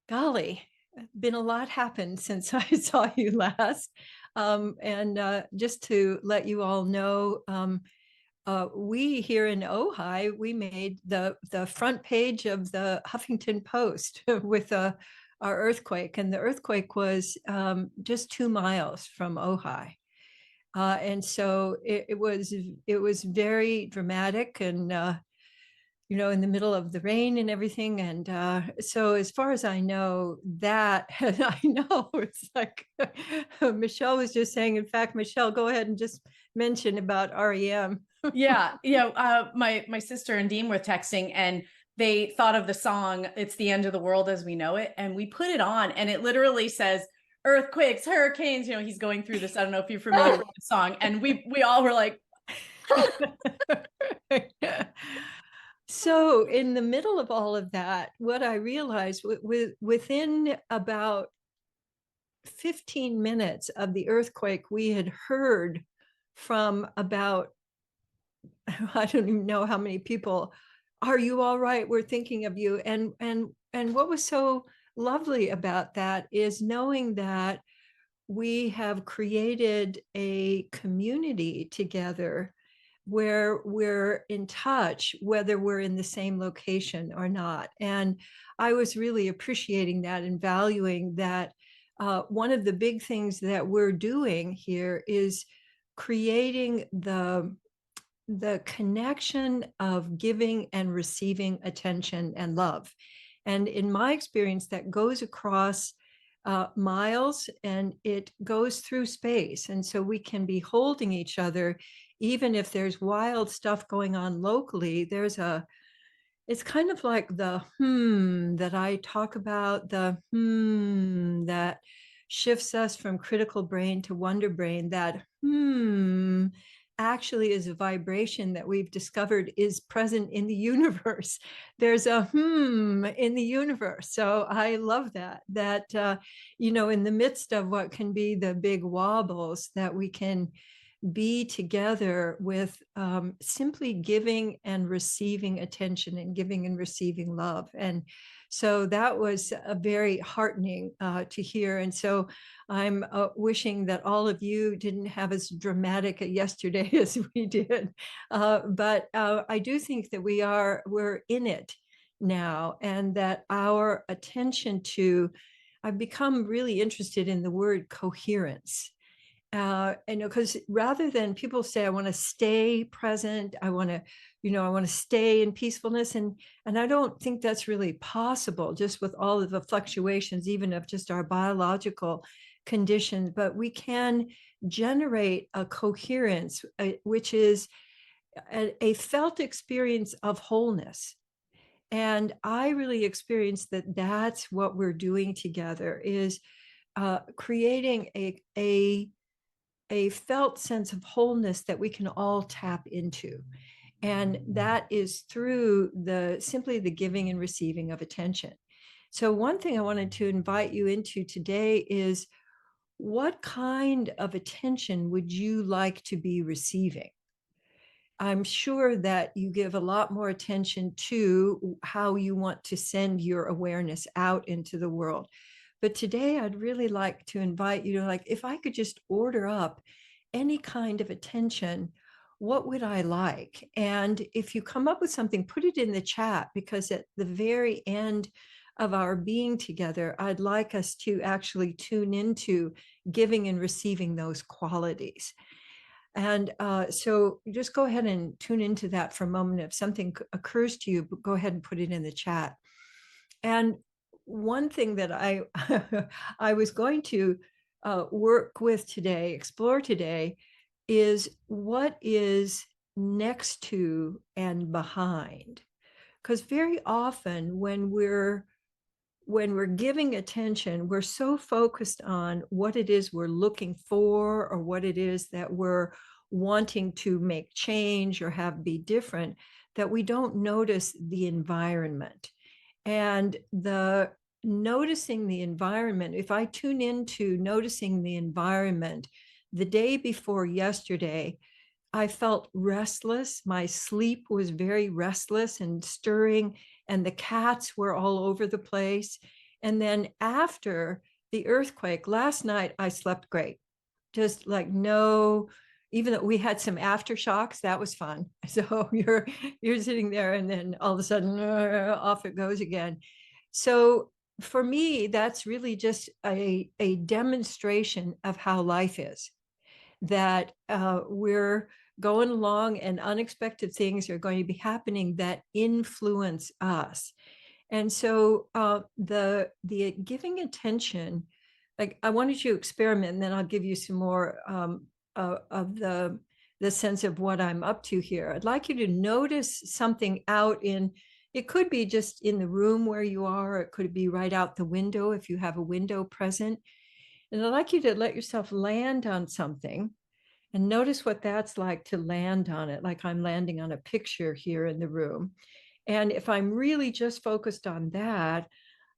Golly, been a lot happened since I saw you last. And just to let you all know, we here in Ojai, we made the front page of the Huffington Post with our earthquake, and the earthquake was just 2 miles from Ojai. And so it was very dramatic, and in the middle of the rain and everything. And so, as far as I know, that I know it's like Michelle was just saying. In fact, Michelle, go ahead and just mention about REM. Yeah, yeah. My sister and Dean were texting, and they thought of the song "It's the End of the World as We Know It," and we put it on, and it literally says earthquakes, hurricanes. He's going through this. I don't know if you're familiar with the song, and we all were like, So, in the middle of all of that, what I realized within about 15 minutes of the earthquake, we had heard from about, I don't even know how many people. Are you all right? We're thinking of you. And what was so lovely about that is knowing that we have created a community together where we're in touch, whether we're in the same location or not. And I was really appreciating that and valuing that. One of the big things that we're doing here is creating the connection of giving and receiving attention and love. And in my experience, that goes across miles, and it goes through space. And so we can be holding each other, even if there's wild stuff going on locally. It's kind of like the that I talk about, the that shifts us from critical brain to wonder brain. That actually is a vibration that we've discovered is present in the universe. There's a in the universe. So I love that in the midst of what can be the big wobbles, that we can be together with simply giving and receiving attention, and giving and receiving love. And so that was a very heartening to hear. And so I'm wishing that all of you didn't have as dramatic a yesterday as we did. But I do think that we're in it now, and that our attention to, I've become really interested in the word coherence. Because rather than people say, I want to stay present, I want to stay in peacefulness. And I don't think that's really possible just with all of the fluctuations, even of just our biological conditions. But we can generate a coherence, which is a felt experience of wholeness. And I really experienced that that's what we're doing together, is creating a felt sense of wholeness that we can all tap into. And that is through simply the giving and receiving of attention. So one thing I wanted to invite you into today is, what kind of attention would you like to be receiving? I'm sure that you give a lot more attention to how you want to send your awareness out into the world. But today, I'd really like to invite you to, like, if I could just order up any kind of attention, what would I like? And if you come up with something, put it in the chat, because at the very end of our being together, I'd like us to actually tune into giving and receiving those qualities. And so just go ahead and tune into that for a moment. If something occurs to you, go ahead and put it in the chat. And one thing that I I was going to work with today, explore today, is what is next to and behind. Because very often when we're giving attention, we're so focused on what it is we're looking for, or what it is that we're wanting to make change or have be different, that we don't notice the environment. And the noticing the environment, if I tune into noticing the environment, the day before yesterday, I felt restless. My sleep was very restless and stirring, and the cats were all over the place. And then after the earthquake, last night I slept great. Just like no, even though we had some aftershocks, that was fun. So you're sitting there and then all of a sudden off it goes again. So for me, that's really just a demonstration of how life is, that we're going along and unexpected things are going to be happening that influence us. And so the giving attention, like I wanted you to experiment, and then I'll give you some more of the sense of what I'm up to here. I'd like you to notice something out in, it could be just in the room where you are, it could be right out the window if you have a window present. And I'd like you to let yourself land on something and notice what that's like to land on it, like I'm landing on a picture here in the room. And if I'm really just focused on that,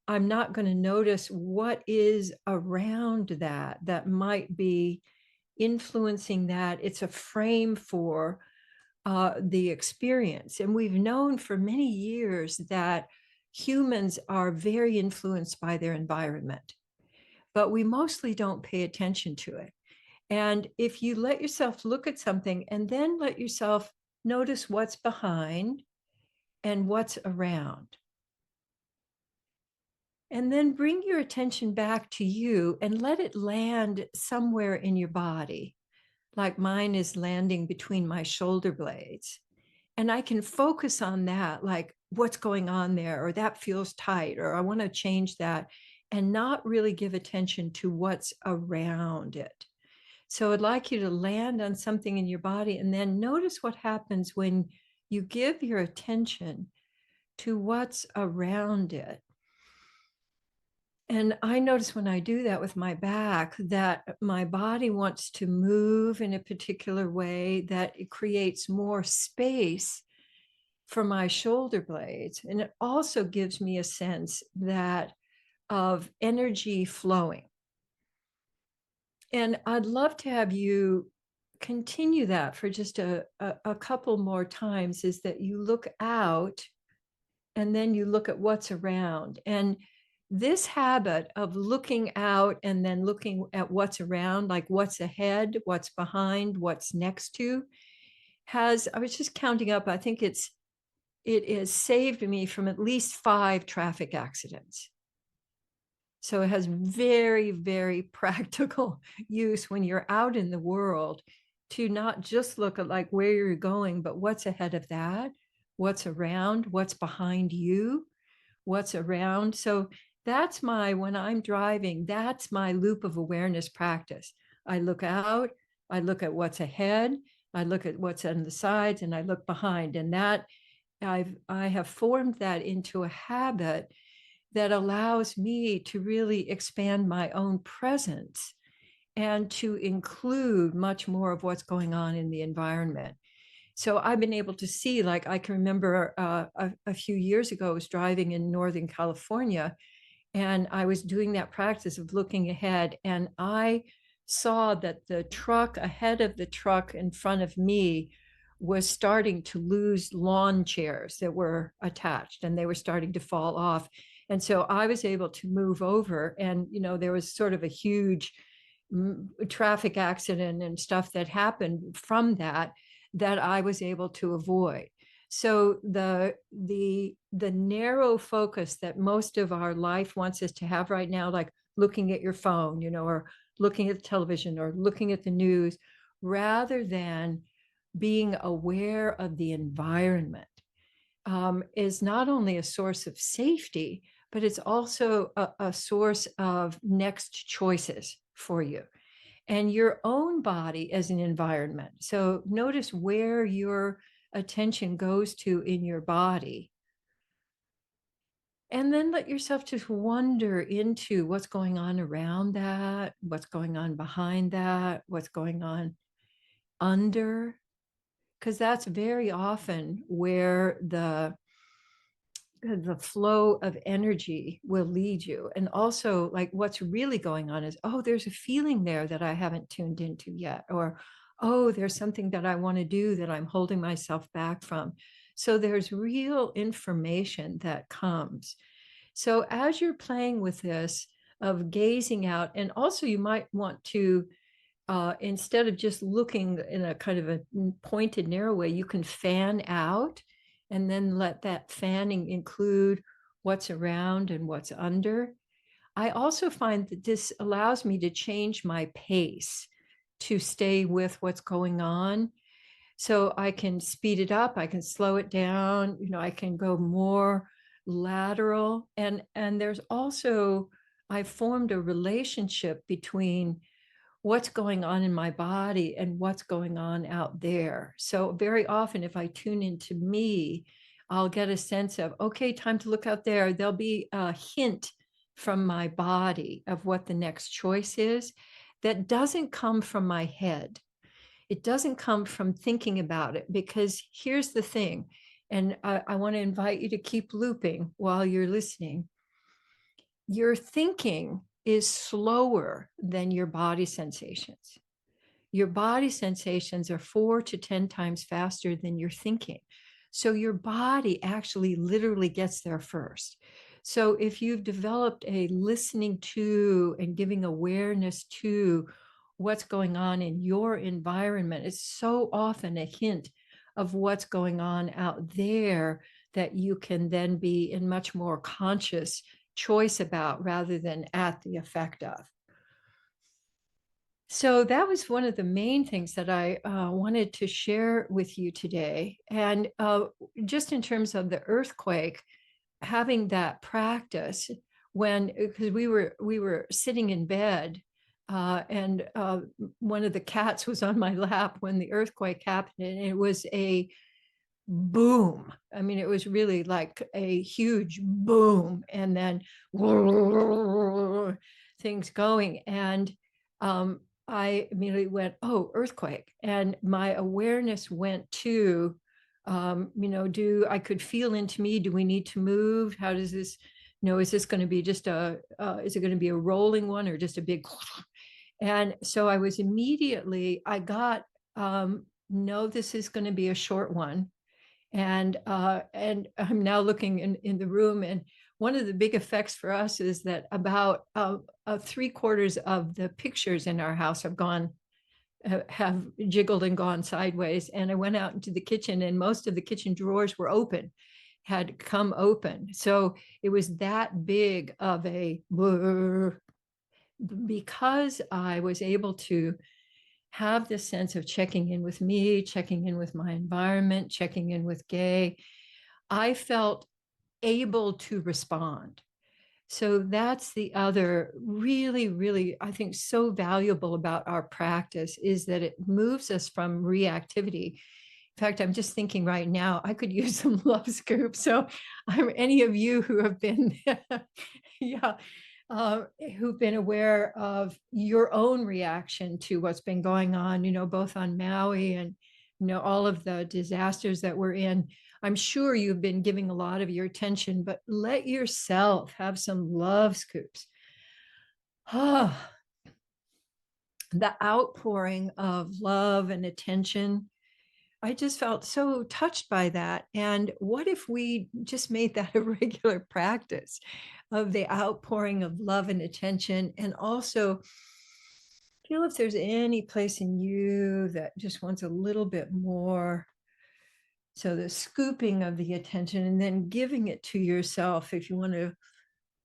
I'm not going to notice what is around that that might be influencing that. It's a frame for the experience. And we've known for many years that humans are very influenced by their environment, but we mostly don't pay attention to it. And if you let yourself look at something and then let yourself notice what's behind and what's around, and then bring your attention back to you and let it land somewhere in your body, like mine is landing between my shoulder blades. And I can focus on that, like what's going on there, or that feels tight, or I want to change that, and not really give attention to what's around it. So I'd like you to land on something in your body and then notice what happens when you give your attention to what's around it. And I notice when I do that with my back that my body wants to move in a particular way, that it creates more space for my shoulder blades. And it also gives me a sense that of energy flowing. And I'd love to have you continue that for just a couple more times, is that you look out and then you look at what's around. And this habit of looking out and then looking at what's around, like what's ahead, what's behind, what's next to, has, I was just counting up, I think it has saved me from at least 5 traffic accidents. So it has very, very practical use when you're out in the world, to not just look at like where you're going, but what's ahead of that, what's around, what's behind you, what's around. So that's my, when I'm driving, that's my loop of awareness practice. I look out, I look at what's ahead, I look at what's on the sides, and I look behind. And that I have formed that into a habit that allows me to really expand my own presence and to include much more of what's going on in the environment. So I've been able to see, like I can remember a few years ago, I was driving in Northern California, and I was doing that practice of looking ahead, and I saw that the truck ahead of the truck in front of me was starting to lose lawn chairs that were attached, and they were starting to fall off. And so I was able to move over, and there was sort of a huge traffic accident and stuff that happened from that I was able to avoid. So the narrow focus that most of our life wants us to have right now, like looking at your phone, or looking at the television or looking at the news, rather than being aware of the environment, is not only a source of safety, but it's also a source of next choices for you and your own body as an environment. So notice where your attention goes to in your body. And then let yourself just wander into what's going on around that, what's going on behind that, what's going on under, because that's very often where the flow of energy will lead you. And also, like, what's really going on is, oh, there's a feeling there that I haven't tuned into yet, or oh, there's something that I want to do that I'm holding myself back from. So there's real information that comes. So as you're playing with this of gazing out, and also you might want to, instead of just looking in a kind of a pointed, narrow way, you can fan out and then let that fanning include what's around and what's under. I also find that this allows me to change my pace to stay with what's going on. So I can speed it up, I can slow it down, I can go more lateral. And there's also, I formed a relationship between what's going on in my body and what's going on out there. So very often, if I tune into me, I'll get a sense of, okay, time to look out there. There'll be a hint from my body of what the next choice is that doesn't come from my head. It doesn't come from thinking about it, because here's the thing, and I want to invite you to keep looping while you're listening. Your thinking is slower than your body sensations. Your body sensations are 4 to 10 times faster than your thinking. So your body actually literally gets there first. So if you've developed a listening to and giving awareness to what's going on in your environment, it's so often a hint of what's going on out there that you can then be in much more conscious choice about rather than at the effect of. So that was one of the main things that I wanted to share with you today. And just in terms of the earthquake, having that practice when, because we were sitting in bed, and one of the cats was on my lap when the earthquake happened, and it was a boom. I mean, it was really like a huge boom, and then things going. And I immediately went, oh, earthquake. And my awareness went to, I could feel into me, do we need to move? How does this, is this going to be just is it going to be a rolling one or just a big, and so I was immediately, I got, no, this is going to be a short one. And I'm now looking in the room, and one of the big effects for us is that about 3/4 of the pictures in our house have jiggled and gone sideways. And I went out into the kitchen, and most of the kitchen drawers were open, had come open. So it was that big of a, because I was able to have this sense of checking in with me, checking in with my environment, checking in with Gay, I felt able to respond. So that's the other really, really, I think, so valuable about our practice, is that it moves us from reactivity. In fact, I'm just thinking right now, I could use some love scoops. So any of you who have been, yeah, who've been aware of your own reaction to what's been going on, both on Maui and, all of the disasters that we're in. I'm sure you've been giving a lot of your attention, but let yourself have some love scoops. Oh, the outpouring of love and attention. I just felt so touched by that. And what if we just made that a regular practice of the outpouring of love and attention? And also feel if there's any place in you that just wants a little bit more. So the scooping of the attention and then giving it to yourself, if you want to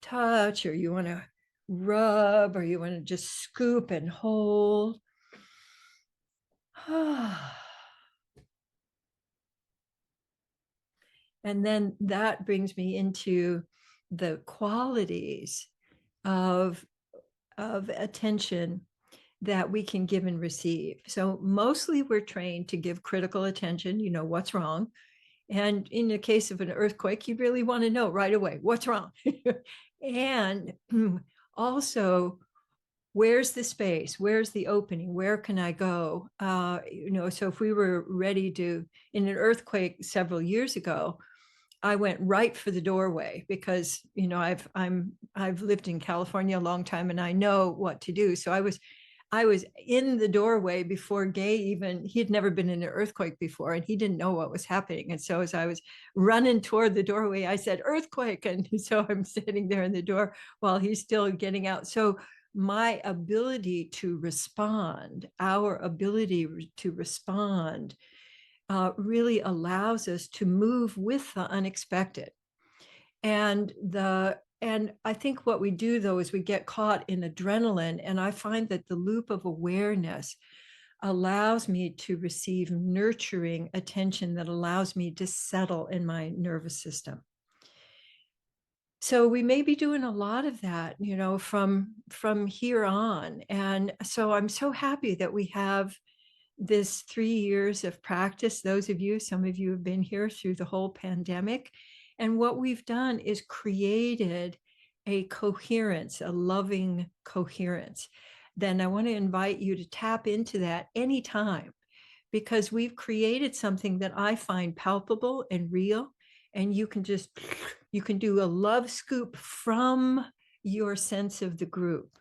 touch or you want to rub or you want to just scoop and hold. And then that brings me into the qualities of attention that we can give and receive. So mostly we're trained to give critical attention, what's wrong. And in the case of an earthquake, you really want to know right away what's wrong. And also, where's the space? Where's the opening? Where can I go? So if we were ready to, in an earthquake several years ago, I went right for the doorway because, I've lived in California a long time and I know what to do. So I was I was in the doorway before Gay even, he had never been in an earthquake before and he didn't know what was happening. And so as I was running toward the doorway, I said, earthquake. And so I'm standing there in the door while he's still getting out. So my ability to respond, our ability to respond really allows us to move with the unexpected. And I think what we do though is we get caught in adrenaline, and I find that the loop of awareness allows me to receive nurturing attention that allows me to settle in my nervous system. So we may be doing a lot of that, from here on. And so I'm so happy that we have this 3 years of practice. Those of you, some of you have been here through the whole pandemic. And what we've done is created a coherence, a loving coherence. Then I want to invite you to tap into that anytime, because we've created something that I find palpable and real. And you can do a love scoop from your sense of the group.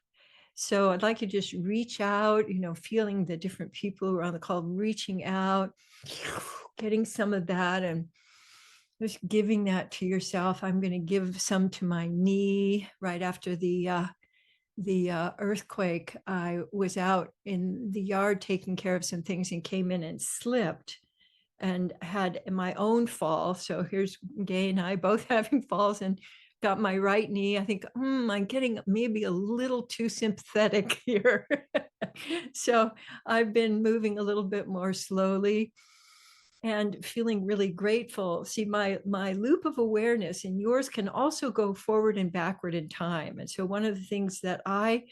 So I'd like you to just reach out, feeling the different people who are on the call, reaching out, getting some of that and just giving that to yourself. I'm going to give some to my knee right after the earthquake. I was out in the yard taking care of some things and came in and slipped and had my own fall. So here's Gay and I both having falls, and got my right knee. I think, I'm getting maybe a little too sympathetic here. So I've been moving a little bit more slowly and feeling really grateful. See, my loop of awareness and yours can also go forward and backward in time. And so one of the things that I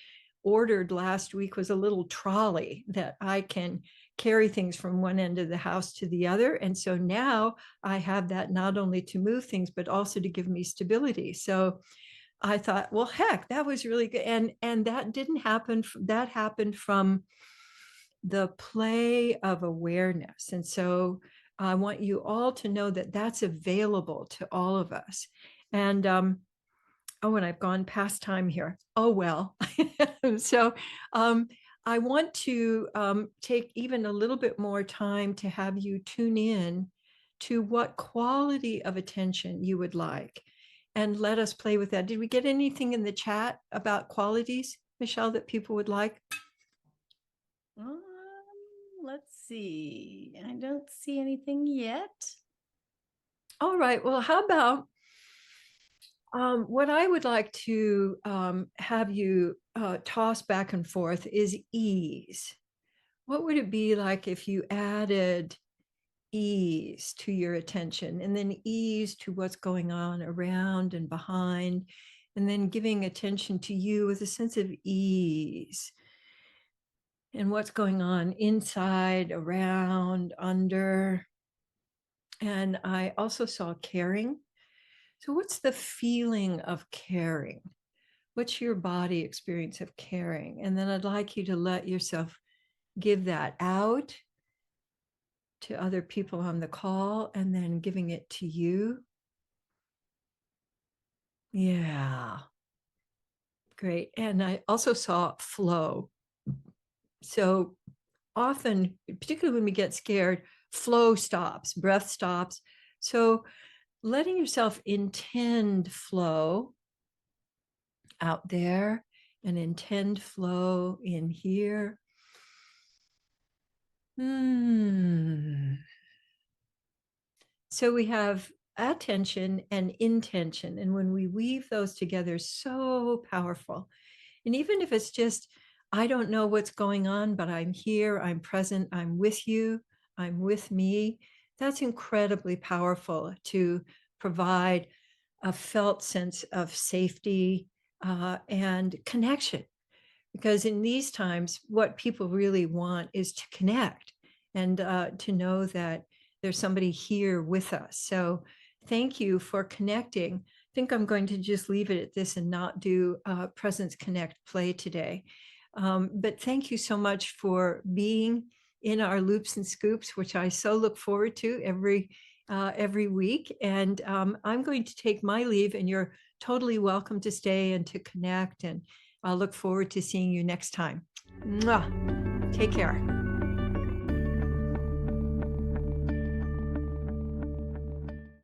ordered last week was a little trolley that I can carry things from one end of the house to the other. And so now I have that not only to move things, but also to give me stability. So I thought, well, heck, that was really good. And that didn't happen. That happened from the play of awareness. And so I want you all to know that that's available to all of us. And oh, and I've gone past time here. Oh, well. So I want to take even a little bit more time to have you tune in to what quality of attention you would like, and let us play with that. Did we get anything in the chat about qualities, Michelle, that people would like? Um, let's see. I don't see anything yet. All right. Well, how about what I would like to have you toss back and forth is ease. What would it be like if you added ease to your attention, and then ease to what's going on around and behind, and then giving attention to you with a sense of ease and what's going on inside, around, under. And I also saw caring. So what's the feeling of caring? What's your body experience of caring? And then I'd like you to let yourself give that out to other people on the call, and then giving it to you. Yeah, great. And I also saw flow. So often, particularly when we get scared, flow stops, breath stops. So letting yourself intend flow out there and intend flow in here. So we have attention and intention. And when we weave those together, so powerful. And even if it's just, I don't know what's going on, but I'm here, I'm present, I'm with you, I'm with me, that's incredibly powerful to provide a felt sense of safety and connection. Because in these times, what people really want is to connect and to know that there's somebody here with us. So thank you for connecting. I think I'm going to just leave it at this and not do Presence Connect play today. But thank you so much for being in our loops and scoops, which I so look forward to every week. And I'm going to take my leave, and you're totally welcome to stay and to connect. And I'll look forward to seeing you next time. Mwah. Take care.